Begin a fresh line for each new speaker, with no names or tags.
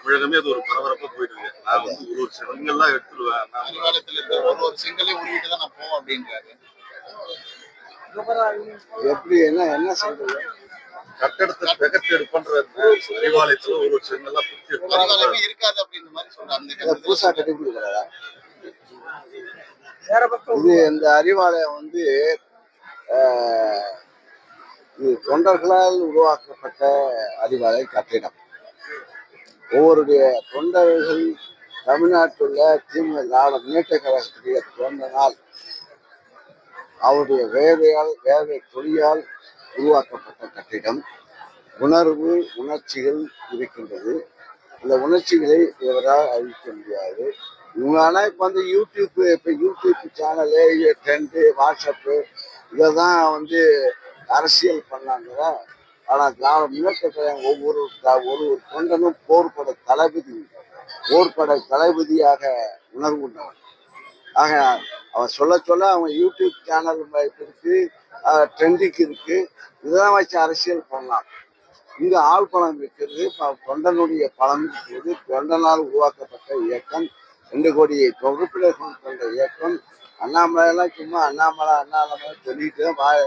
தமிழகமே அது ஒரு பரபரப்பா போயிட்டு இருக்கு. நான் வந்து ஒரு சிங்கல்லாம் எடுத்துருவேன்.
அறிவாலயத்துல இருக்க ஒரு சிங்கலையும் உருவிட்டு தான் நான் போவேன் அப்படின்றாரு.
எப்படி என்ன என்ன சொல்றது?
கட்டடத்தை பெகத்தெடுப்பன்ற அறிவாலயத்துல ஒரு செங்கல்லாம் பிடிச்சி
அறிவாலயமே இருக்காது அப்படின்ற மாதிரி சொல்றாங்க.
புதுசா கண்டுபிடிக்கிறதா? இது இந்த அறிவாலயம் வந்து இது தொண்டர்களால் உருவாக்கப்பட்ட அறிவாலய கட்டிடம். ஒவ்வொருடைய தொண்டர்கள் தமிழ்நாட்டுள்ள திராவிட முன்னேற்ற கழகத்துடைய தொண்டனால் அவருடைய வேலை தொழிலால் உருவாக்கப்பட்ட கட்டிடம். உணர்வு உணர்ச்சிகள் இருக்கின்றது. அந்த உணர்ச்சிகளை இவரால் அழிக்க முடியாது. இவங்களால இப்ப வந்து யூடியூப் சேனலு, ட்ரெண்டு, வாட்ஸ்அப்பு இதான் வந்து அரசியல் பண்ணாங்க. ஆனா திராவிட முன்னேற்ற கழகம் ஒவ்வொரு தொண்டனும் போர்பட தளபதியாக உணர்வு கொண்டவன். ஆக அவன் சொல்ல அவன் யூடியூப் சேனல் இருக்கு, ட்ரெண்டிங் இருக்கு, இதெல்லாம் வச்சு அரசியல் பண்ணலாம். இங்கு ஆள் பலம் இருக்கிறது, தொண்டனுடைய பலம் இருக்கிறது. தொண்டனால் உருவாக்கப்பட்ட இயக்கம் 2 கோடி உறுப்பினர்கள் கொண்ட இயக்கம். அண்ணாமலை எல்லாம் சும்மா அண்ணாமலை சொல்லிட்டு